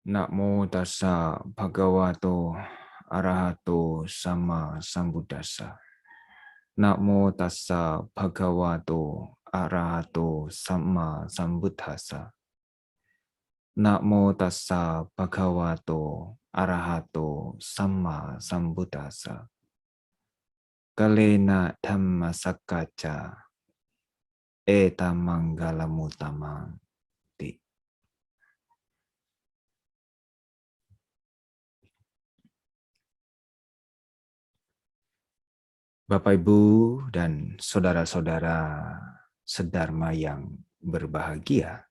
Namo tassa bhagavato arahato sama sambuddhassa. Namo tassa bhagavato arahato sama sambuddhassa. Namo tassa bhagavato arahato sama sambuddhassa. Kalena dhamma sakkaca eta manggalamutamang. Bapak, Ibu, dan saudara-saudara sedharma yang berbahagia.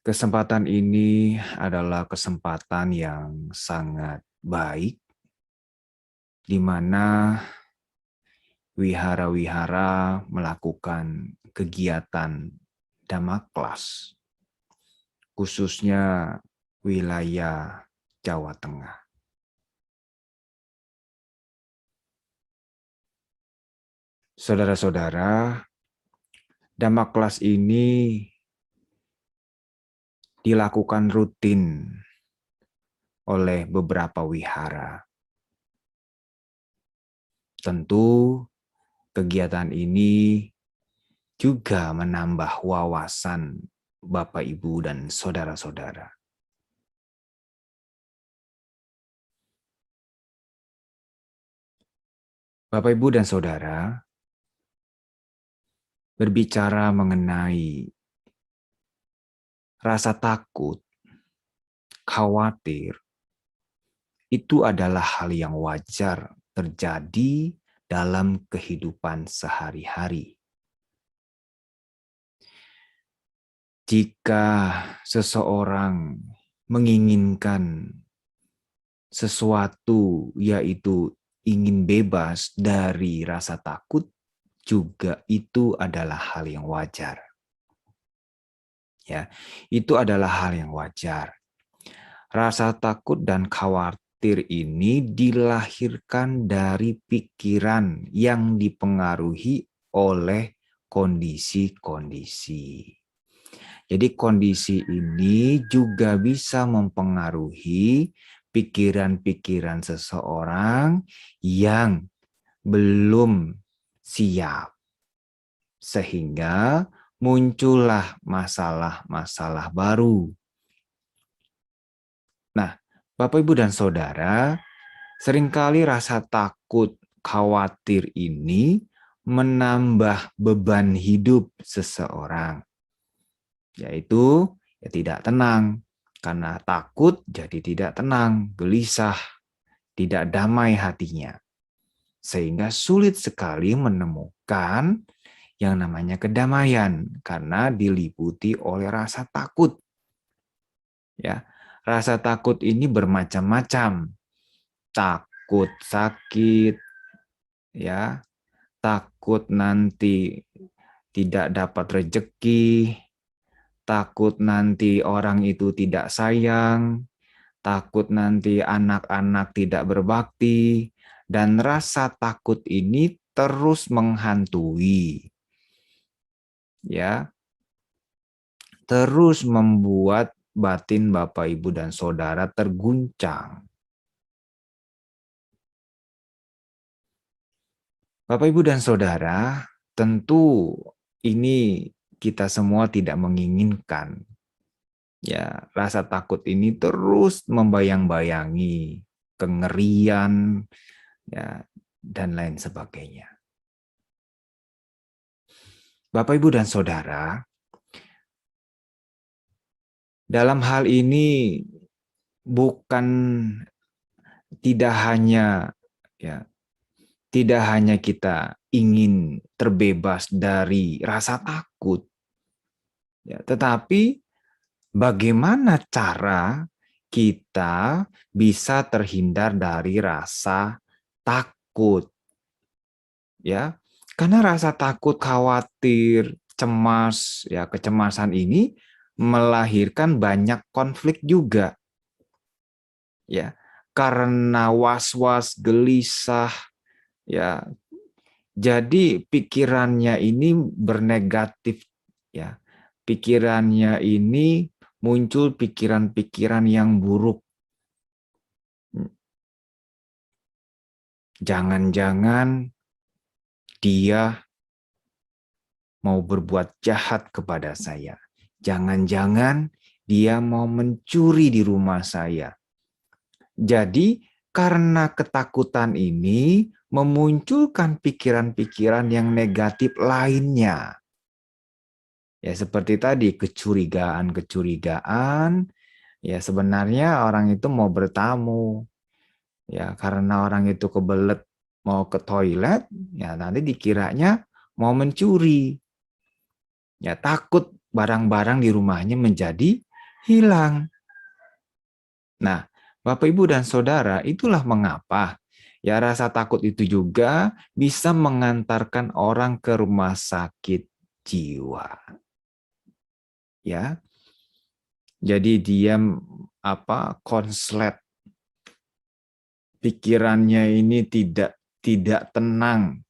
Kesempatan ini adalah kesempatan yang sangat baik, di mana wihara-wihara melakukan kegiatan Dhamma Class, khususnya wilayah Jawa Tengah. Saudara-saudara, Dhamma Class ini dilakukan rutin oleh beberapa wihara. Tentu kegiatan ini juga menambah wawasan Bapak, Ibu, dan saudara-saudara. Bapak, Ibu, dan saudara, berbicara mengenai rasa takut, khawatir, itu adalah hal yang wajar terjadi dalam kehidupan sehari-hari. Jika seseorang menginginkan sesuatu, yaitu ingin bebas dari rasa takut, juga itu adalah hal yang wajar. Ya, itu adalah hal yang wajar. Rasa takut dan khawatir ini dilahirkan dari pikiran yang dipengaruhi oleh kondisi-kondisi. Jadi kondisi ini juga bisa mempengaruhi pikiran-pikiran seseorang yang belum siap, sehingga muncullah masalah-masalah baru. Nah, Bapak, Ibu, dan Saudara, seringkali rasa takut, khawatir ini menambah beban hidup seseorang, yaitu tidak tenang. Karena takut jadi tidak tenang, gelisah, tidak damai hatinya. Sehingga sulit sekali menemukan yang namanya kedamaian karena diliputi oleh rasa takut. Ya, rasa takut ini bermacam-macam. Takut sakit, ya, takut nanti tidak dapat rezeki, takut nanti orang itu tidak sayang, takut nanti anak-anak tidak berbakti, dan rasa takut ini terus menghantui, ya, terus membuat batin Bapak, Ibu, dan Saudara terguncang. Bapak, Ibu, dan Saudara, tentu ini kita semua tidak menginginkan. Ya, rasa takut ini terus membayang-bayangi kengerian, ya, dan lain sebagainya. Bapak, Ibu, dan Saudara, dalam hal ini bukan tidak hanya kita ingin terbebas dari rasa takut, ya, tetapi bagaimana cara kita bisa terhindar dari rasa takut, ya? Karena rasa takut, khawatir, cemas, ya, kecemasan ini melahirkan banyak konflik juga, ya. Karena was-was, gelisah, ya. Jadi pikirannya ini bernegatif, ya. pikirannya ini muncul pikiran-pikiran yang buruk. Jangan-jangan dia mau berbuat jahat kepada saya. Jangan-jangan dia mau mencuri di rumah saya. Jadi, karena ketakutan ini memunculkan pikiran-pikiran yang negatif lainnya. Ya, seperti tadi, kecurigaan-kecurigaan. Ya, sebenarnya orang itu mau bertamu. Ya, karena orang itu kebelet mau ke toilet, ya nanti dikiranya mau mencuri. Ya, takut barang-barang di rumahnya menjadi hilang. Nah, Bapak, Ibu, dan Saudara, itulah mengapa ya rasa takut itu juga bisa mengantarkan orang ke rumah sakit jiwa. Ya. Jadi dia konslet, pikirannya ini tidak tenang,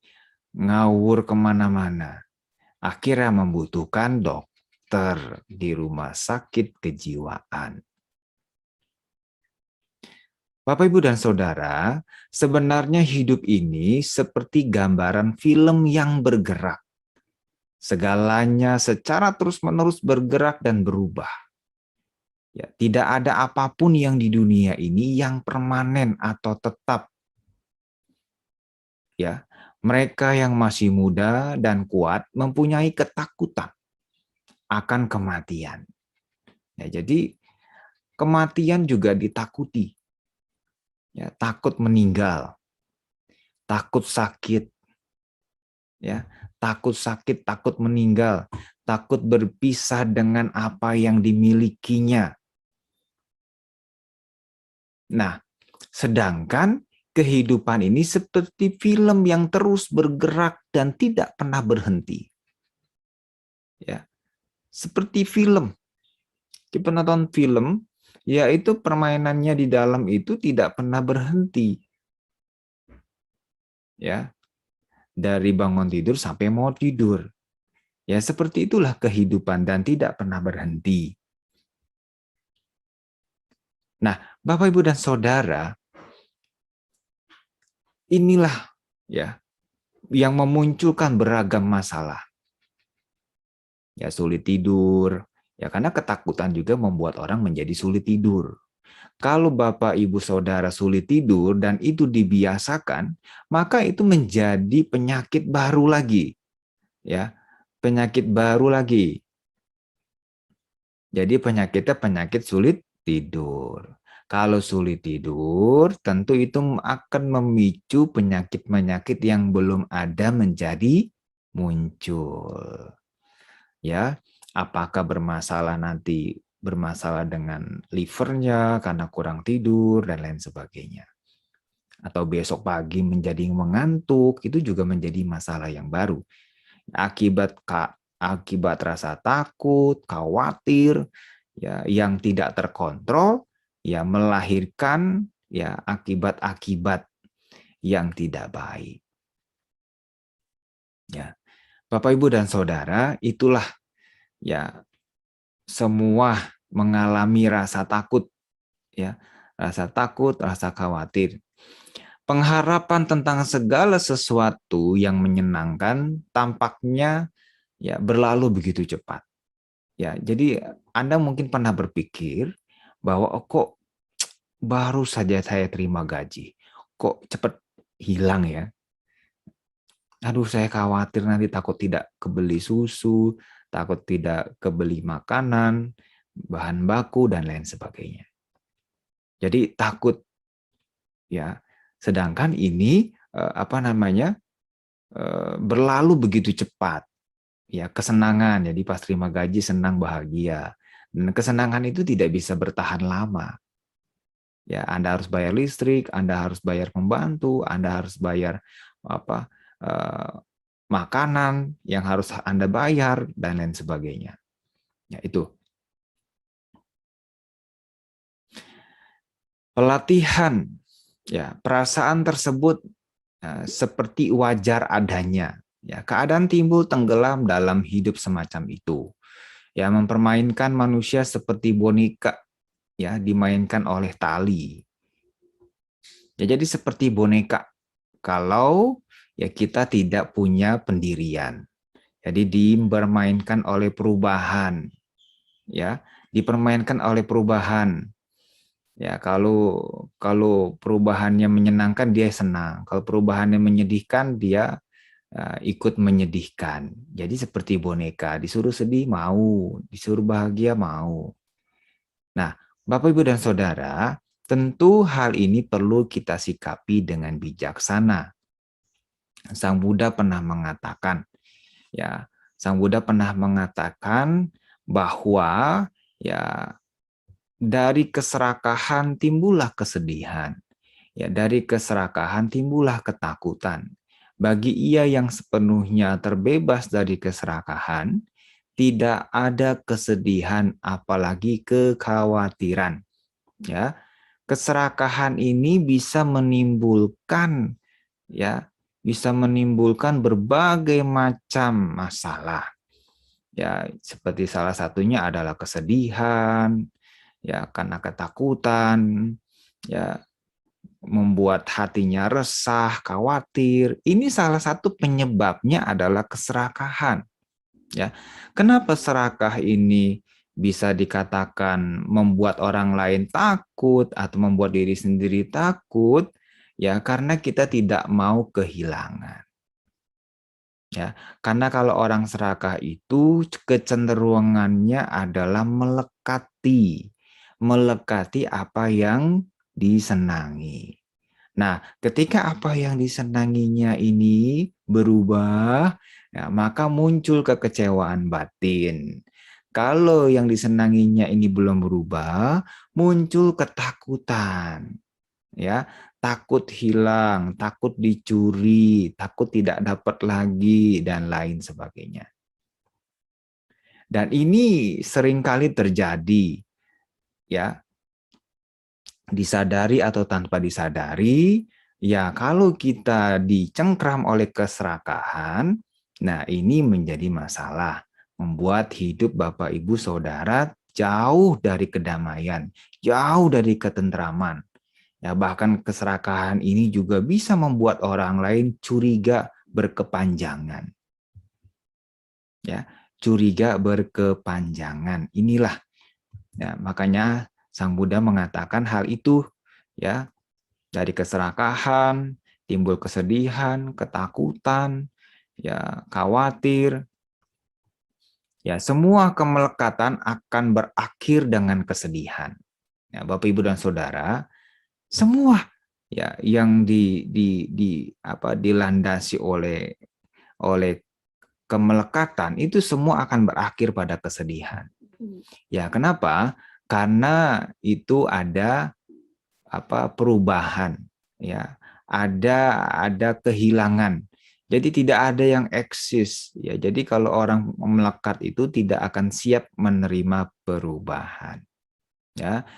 ngawur kemana-mana. Akhirnya membutuhkan dokter di rumah sakit kejiwaan. Bapak, Ibu, dan Saudara, sebenarnya hidup ini seperti gambaran film yang bergerak. Segalanya secara terus-menerus bergerak dan berubah. Ya, tidak ada apapun yang di dunia ini yang permanen atau tetap. Ya, mereka yang masih muda dan kuat mempunyai ketakutan akan kematian. Ya, jadi kematian juga ditakuti. Ya, takut meninggal, takut sakit, ya, takut sakit, takut meninggal, takut berpisah dengan apa yang dimilikinya. Nah, sedangkan kehidupan ini seperti film yang terus bergerak dan tidak pernah berhenti. Ya, seperti film. Kita nonton film, yaitu permainannya di dalam itu tidak pernah berhenti. Ya, dari bangun tidur sampai mau tidur. Ya, seperti itulah kehidupan dan tidak pernah berhenti. Nah, Bapak, Ibu, dan Saudara, inilah ya yang memunculkan beragam masalah. Ya, sulit tidur. Ya, karena ketakutan juga membuat orang menjadi sulit tidur. Kalau Bapak, Ibu, Saudara sulit tidur dan itu dibiasakan, maka itu menjadi penyakit baru lagi. Ya, penyakit baru lagi. Jadi penyakitnya penyakit sulit tidur. Kalau sulit tidur, tentu itu akan memicu penyakit-penyakit yang belum ada menjadi muncul. Ya, apakah bermasalah dengan livernya karena kurang tidur dan lain sebagainya. Atau besok pagi menjadi mengantuk, itu juga menjadi masalah yang baru. Akibat rasa takut, khawatir, ya yang tidak terkontrol, ya melahirkan ya akibat-akibat yang tidak baik. Ya. Bapak, Ibu, dan Saudara, itulah ya semua mengalami rasa takut, ya, rasa takut, rasa khawatir. Pengharapan tentang segala sesuatu yang menyenangkan tampaknya ya berlalu begitu cepat. Ya, jadi Anda mungkin pernah berpikir bahwa kok baru saja saya terima gaji, kok cepat hilang ya. Aduh, saya khawatir nanti takut tidak kebeli susu, takut tidak kebeli makanan, bahan baku, dan lain sebagainya. Jadi takut ya. Sedangkan ini berlalu begitu cepat. Ya, kesenangan. Jadi pas terima gaji senang bahagia. Dan kesenangan itu tidak bisa bertahan lama. Ya, Anda harus bayar listrik, Anda harus bayar pembantu, Anda harus bayar makanan yang harus Anda bayar dan lain sebagainya. Ya, itu. Pelatihan, ya, perasaan tersebut seperti wajar adanya. Ya, keadaan timbul tenggelam dalam hidup semacam itu. Ya, mempermainkan manusia seperti boneka, ya, dimainkan oleh tali. Ya, jadi seperti boneka kalau ya kita tidak punya pendirian. Jadi dipermainkan oleh perubahan, ya, dipermainkan oleh perubahan. Ya, kalau perubahannya menyenangkan dia senang, kalau perubahannya menyedihkan dia ikut menyedihkan. Jadi seperti boneka, disuruh sedih mau, disuruh bahagia mau. Nah, Bapak Ibu dan Saudara, tentu hal ini perlu kita sikapi dengan bijaksana. Sang Buddha pernah mengatakan, ya, Sang Buddha pernah mengatakan bahwa ya dari keserakahan timbullah kesedihan. Ya, dari keserakahan timbullah ketakutan. Bagi ia yang sepenuhnya terbebas dari keserakahan, tidak ada kesedihan apalagi kekhawatiran. Ya, keserakahan ini bisa menimbulkan berbagai macam masalah. Ya, seperti salah satunya adalah kesedihan, ya karena ketakutan, ya membuat hatinya resah, khawatir. Ini salah satu penyebabnya adalah keserakahan. Ya, kenapa serakah ini bisa dikatakan membuat orang lain takut atau membuat diri sendiri takut? Ya, karena kita tidak mau kehilangan. Ya, karena kalau orang serakah itu kecenderungannya adalah melekati apa yang disenangi. Nah, ketika apa yang disenanginya ini berubah, ya, maka muncul kekecewaan batin. Kalau yang disenanginya ini belum berubah, muncul ketakutan. Ya, takut hilang, takut dicuri, takut tidak dapat lagi, dan lain sebagainya. Dan ini seringkali terjadi, ya, disadari atau tanpa disadari, ya kalau kita dicengkram oleh keserakahan, nah ini menjadi masalah, membuat hidup Bapak Ibu Saudara jauh dari kedamaian, jauh dari ketentraman. Ya, bahkan keserakahan ini juga bisa membuat orang lain curiga berkepanjangan. Ya, curiga berkepanjangan. Inilah, ya, makanya Sang Buddha mengatakan hal itu, ya, dari keserakahan timbul kesedihan, ketakutan, ya, khawatir. Ya, semua kemelekatan akan berakhir dengan kesedihan. Ya, Bapak Ibu dan Saudara, semua ya yang dilandasi oleh kemelekatan itu semua akan berakhir pada kesedihan. Ya, kenapa? Karena itu ada perubahan, ya. Ada kehilangan. Jadi tidak ada yang eksis, ya. Jadi kalau orang melekat itu tidak akan siap menerima perubahan. Ya.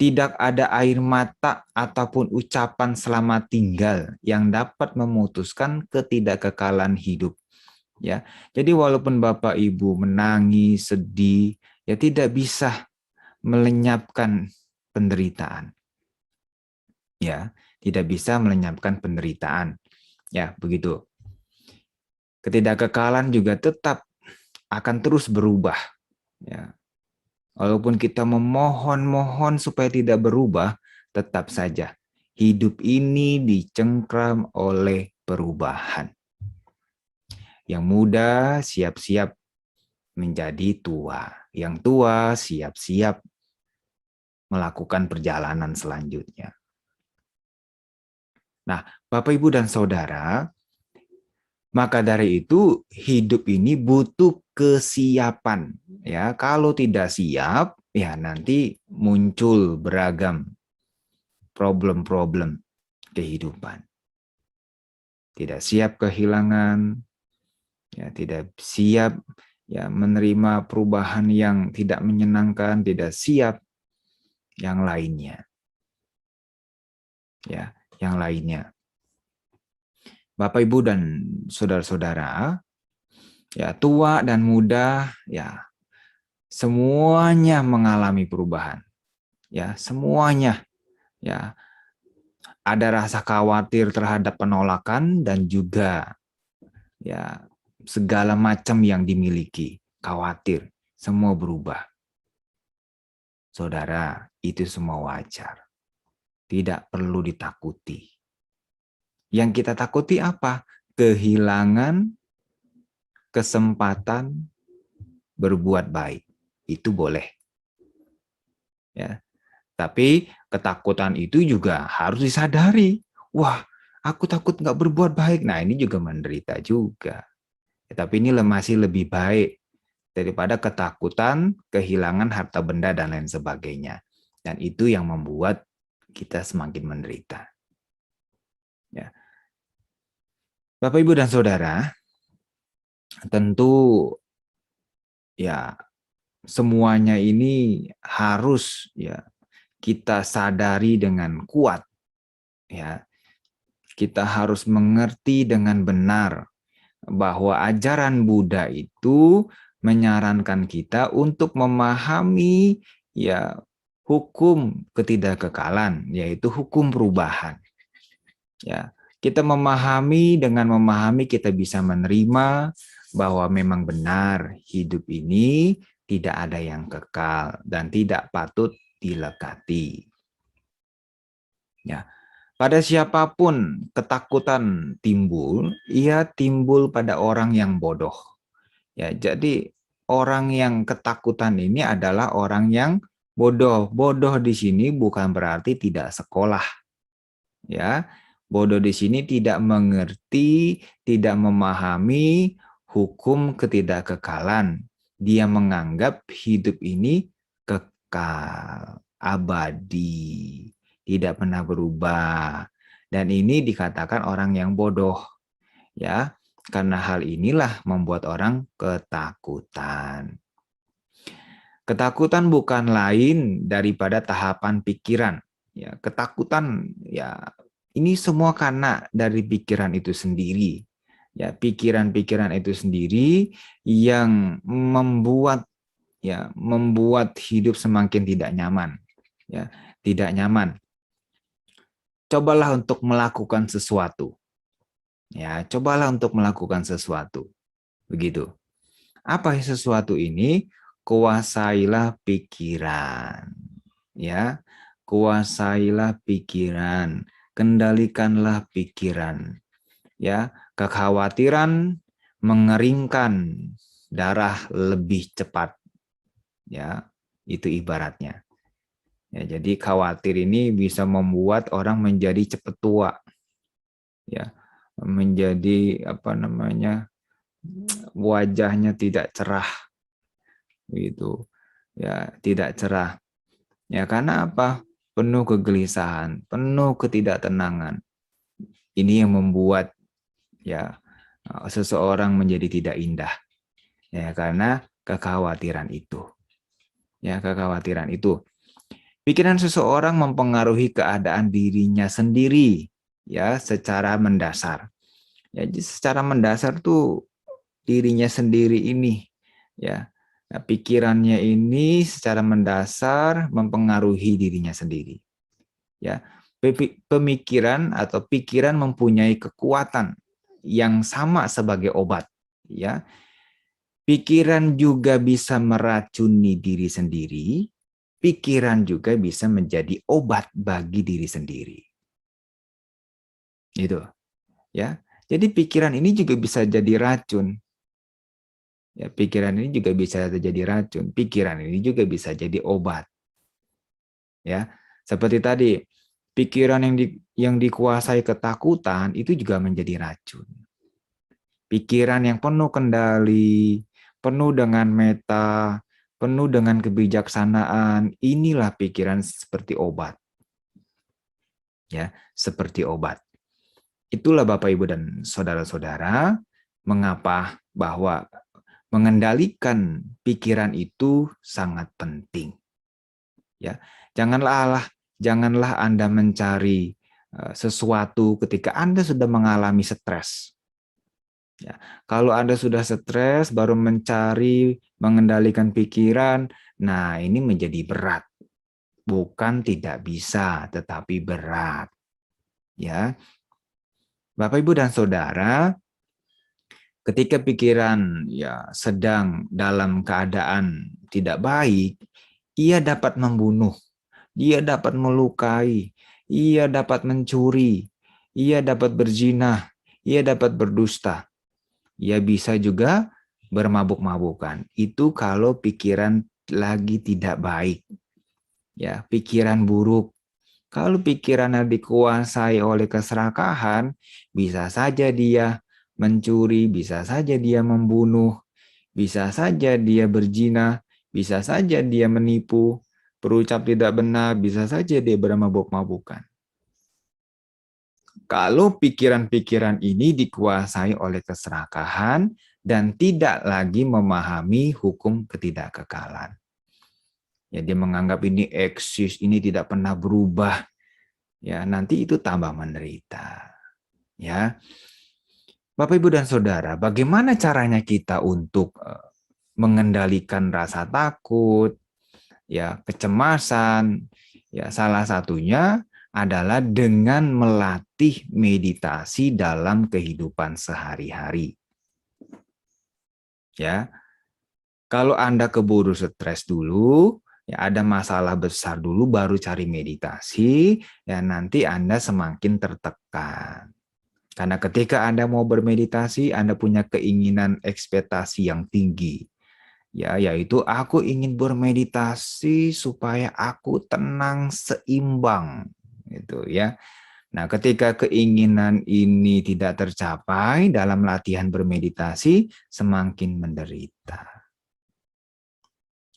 Tidak ada air mata ataupun ucapan selamat tinggal yang dapat memutuskan ketidakkekalan hidup. Ya, jadi walaupun Bapak Ibu menangis, sedih, ya tidak bisa melenyapkan penderitaan. Ya, tidak bisa melenyapkan penderitaan. Ya, begitu. Ketidakkekalan juga tetap akan terus berubah. Ya, walaupun kita memohon-mohon supaya tidak berubah, tetap saja hidup ini dicengkram oleh perubahan. Yang muda siap-siap menjadi tua. Yang tua siap-siap melakukan perjalanan selanjutnya. Nah, Bapak, Ibu, dan Saudara, maka dari itu hidup ini butuh kesiapan. Ya, kalau tidak siap, ya nanti muncul beragam problem-problem kehidupan. Tidak siap kehilangan, ya tidak siap ya menerima perubahan yang tidak menyenangkan, tidak siap yang lainnya. Ya, yang lainnya. Bapak, Ibu, dan saudara-saudara, ya tua dan muda, ya semuanya mengalami perubahan. Ya, semuanya. Ya, ada rasa khawatir terhadap penolakan dan juga ya segala macam yang dimiliki. Khawatir, semua berubah. Saudara, itu semua wajar. Tidak perlu ditakuti. Yang kita takuti apa? Kehilangan kesempatan berbuat baik. Itu boleh. Ya. Tapi ketakutan itu juga harus disadari. Wah, aku takut nggak berbuat baik. Nah, ini juga menderita juga. Ya, tapi ini masih lebih baik daripada ketakutan, kehilangan harta benda, dan lain sebagainya. Dan itu yang membuat kita semakin menderita. Ya. Bapak, Ibu, dan Saudara, tentu ya semuanya ini harus ya kita sadari dengan kuat. Ya, kita harus mengerti dengan benar bahwa ajaran Buddha itu menyarankan kita untuk memahami ya hukum ketidakkekalan, yaitu hukum perubahan. Ya, kita memahami, dengan memahami kita bisa menerima bahwa memang benar hidup ini tidak ada yang kekal dan tidak patut dilekati. Ya, pada siapapun ketakutan timbul, ia timbul pada orang yang bodoh. Ya, jadi orang yang ketakutan ini adalah orang yang bodoh. Bodoh di sini bukan berarti tidak sekolah. Ya, bodoh di sini tidak mengerti, tidak memahami hukum ketidakkekalan. Dia menganggap hidup ini kekal, abadi, tidak pernah berubah. Dan ini dikatakan orang yang bodoh. Ya, karena hal inilah membuat orang ketakutan. Ketakutan bukan lain daripada tahapan pikiran. Ya, ketakutan ya ini semua karena dari pikiran itu sendiri. Ya, pikiran-pikiran itu sendiri yang membuat hidup semakin tidak nyaman. Ya, tidak nyaman. Cobalah untuk melakukan sesuatu. Ya, cobalah untuk melakukan sesuatu. Begitu. Apa sesuatu ini? Kuasailah pikiran. Ya, kuasailah pikiran, kendalikanlah pikiran. Ya, kekhawatiran mengeringkan darah lebih cepat. Ya, itu ibaratnya. Ya, jadi khawatir ini bisa membuat orang menjadi cepat tua. Ya, menjadi wajahnya tidak cerah gitu. Ya, tidak cerah. Ya, karena apa? Penuh kegelisahan, penuh ketidaktenangan. Ini yang membuat ya seseorang menjadi tidak indah. Ya, karena kekhawatiran itu. Ya, kekhawatiran itu. Pikiran seseorang mempengaruhi keadaan dirinya sendiri ya secara mendasar. Ya, jadi secara mendasar tuh dirinya sendiri ini ya. Nah, pikirannya ini secara mendasar mempengaruhi dirinya sendiri. Ya, pemikiran atau pikiran mempunyai kekuatan yang sama sebagai obat. Ya, pikiran juga bisa meracuni diri sendiri. Pikiran juga bisa menjadi obat bagi diri sendiri. Gitu, ya. Jadi pikiran ini juga bisa jadi racun. Ya, pikiran ini juga bisa jadi racun. Pikiran ini juga bisa jadi obat. Ya, seperti tadi, pikiran yang dikuasai ketakutan itu juga menjadi racun. Pikiran yang penuh kendali, penuh dengan meta, penuh dengan kebijaksanaan, inilah pikiran seperti obat. Ya, seperti obat. Itulah Bapak Ibu dan saudara-saudara, mengapa bahwa mengendalikan pikiran itu sangat penting. Ya, janganlah Anda mencari sesuatu ketika Anda sudah mengalami stres. Ya, kalau Anda sudah stres, baru mencari mengendalikan pikiran, nah ini menjadi berat. Bukan tidak bisa, tetapi berat. Ya, Bapak, Ibu, dan Saudara, ketika pikiran ya sedang dalam keadaan tidak baik, ia dapat membunuh, ia dapat melukai, ia dapat mencuri, ia dapat berzina, ia dapat berdusta. Ia bisa juga bermabuk-mabukan. Itu kalau pikiran lagi tidak baik. Ya, pikiran buruk. Kalau pikirannya dikuasai oleh keserakahan, bisa saja dia mencuri, bisa saja dia membunuh, bisa saja dia berzina, bisa saja dia menipu, berucap tidak benar, bisa saja dia bermabuk-mabukan. Kalau pikiran-pikiran ini dikuasai oleh keserakahan dan tidak lagi memahami hukum ketidakkekalan. Ya, dia menganggap ini eksis, ini tidak pernah berubah. Ya, nanti itu tambah menderita. Ya. Bapak, Ibu, dan Saudara, bagaimana caranya kita untuk mengendalikan rasa takut, ya, kecemasan? Ya, salah satunya adalah dengan melatih meditasi dalam kehidupan sehari-hari. Ya, kalau Anda keburu stres dulu, ya ada masalah besar dulu baru cari meditasi, ya nanti Anda semakin tertekan. Karena ketika Anda mau bermeditasi, Anda punya keinginan ekspektasi yang tinggi. Ya, yaitu aku ingin bermeditasi supaya aku tenang, seimbang, gitu ya. Nah, ketika keinginan ini tidak tercapai dalam latihan bermeditasi, semakin menderita.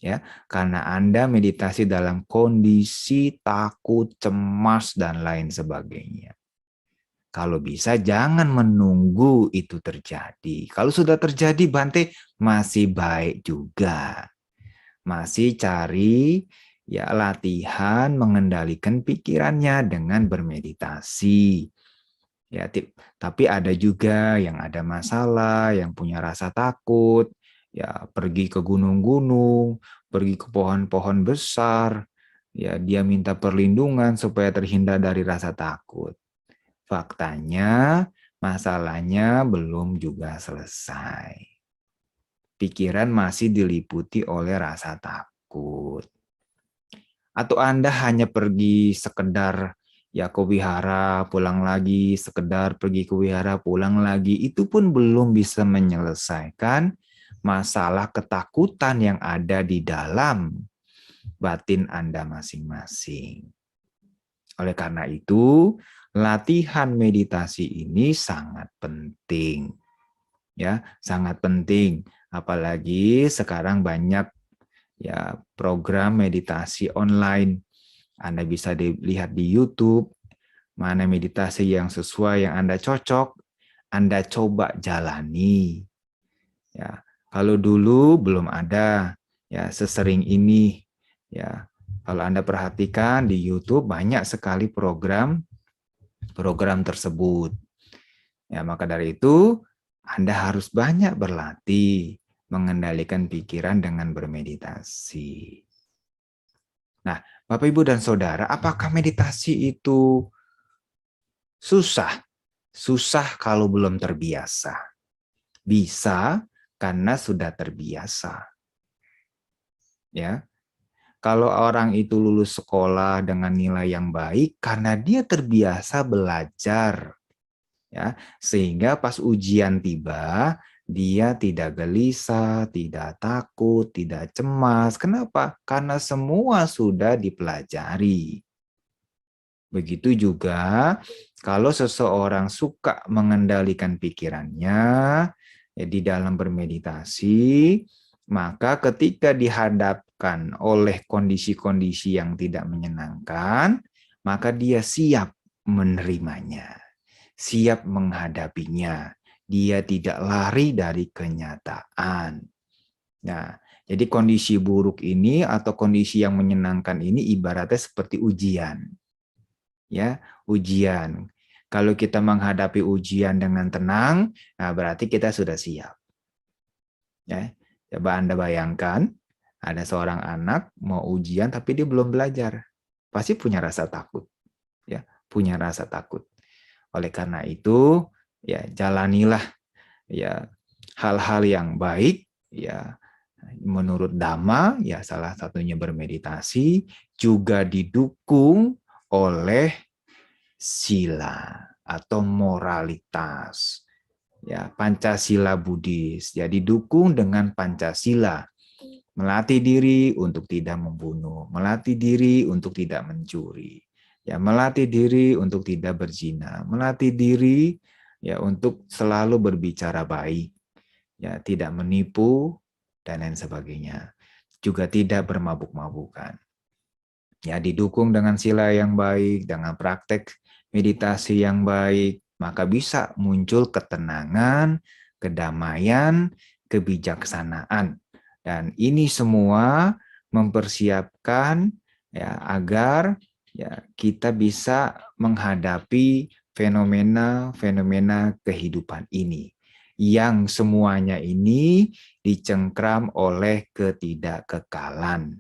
Ya, karena Anda meditasi dalam kondisi takut, cemas, dan lain sebagainya. Kalau bisa jangan menunggu itu terjadi. Kalau sudah terjadi, Bante, masih baik juga. Masih cari ya latihan mengendalikan pikirannya dengan bermeditasi. Ya, tapi ada juga yang ada masalah, yang punya rasa takut, ya pergi ke gunung-gunung, pergi ke pohon-pohon besar, ya dia minta perlindungan supaya terhindar dari rasa takut. Faktanya, masalahnya belum juga selesai. Pikiran masih diliputi oleh rasa takut. Atau Anda hanya pergi sekedar ya ke wihara, pulang lagi, sekedar pergi ke wihara, pulang lagi, itu pun belum bisa menyelesaikan masalah ketakutan yang ada di dalam batin Anda masing-masing. Oleh karena itu, latihan meditasi ini sangat penting. Ya, sangat penting. Apalagi sekarang banyak ya program meditasi online. Anda bisa dilihat di YouTube mana meditasi yang sesuai yang Anda cocok, Anda coba jalani. Ya, kalau dulu belum ada ya sesering ini ya. Kalau Anda perhatikan di YouTube banyak sekali program tersebut. Ya, maka dari itu Anda harus banyak berlatih mengendalikan pikiran dengan bermeditasi. Nah, Bapak, Ibu, dan Saudara, apakah meditasi itu susah? Susah kalau belum terbiasa. Bisa karena sudah terbiasa. Ya. Kalau orang itu lulus sekolah dengan nilai yang baik karena dia terbiasa belajar. Ya, sehingga pas ujian tiba, dia tidak gelisah, tidak takut, tidak cemas. Kenapa? Karena semua sudah dipelajari. Begitu juga kalau seseorang suka mengendalikan pikirannya ya, di dalam bermeditasi, maka ketika dihadapkan oleh kondisi-kondisi yang tidak menyenangkan, maka dia siap menerimanya, siap menghadapinya. Dia tidak lari dari kenyataan. Nah, jadi kondisi buruk ini atau kondisi yang menyenangkan ini ibaratnya seperti ujian. Ya, ujian. Kalau kita menghadapi ujian dengan tenang, nah berarti kita sudah siap. Ya, coba Anda bayangkan, ada seorang anak mau ujian tapi dia belum belajar, pasti punya rasa takut, ya, punya rasa takut. Oleh karena itu, ya jalanilah ya hal-hal yang baik, ya menurut Dhamma, ya salah satunya bermeditasi, juga didukung oleh sila atau moralitas. Ya, Pancasila Buddhis. Ya, didukung dengan Pancasila. Melatih diri untuk tidak membunuh, melatih diri untuk tidak mencuri. Ya, melatih diri untuk tidak berzina, melatih diri ya untuk selalu berbicara baik. Ya, tidak menipu dan lain sebagainya. Juga tidak bermabuk-mabukan. Ya, didukung dengan sila yang baik, dengan praktek meditasi yang baik, maka bisa muncul ketenangan, kedamaian, kebijaksanaan. Dan ini semua mempersiapkan ya agar ya kita bisa menghadapi fenomena-fenomena kehidupan ini yang semuanya ini dicengkram oleh ketidakkekalan.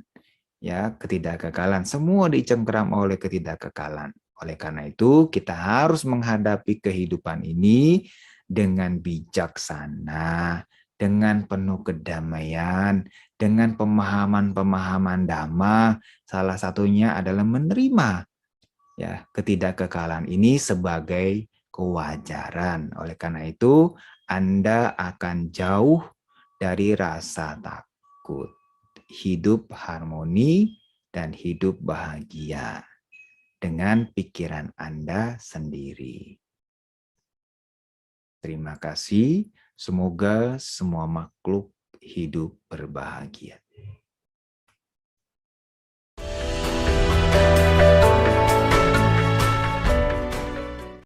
Ya, ketidakkekalan, semua dicengkram oleh ketidakkekalan. Oleh karena itu, kita harus menghadapi kehidupan ini dengan bijaksana, dengan penuh kedamaian, dengan pemahaman-pemahaman Dhamma. Salah satunya adalah menerima ya ketidakkekalan ini sebagai kewajaran. Oleh karena itu, Anda akan jauh dari rasa takut. Hidup harmoni dan hidup bahagia dengan pikiran Anda sendiri. Terima kasih. Semoga semua makhluk hidup berbahagia.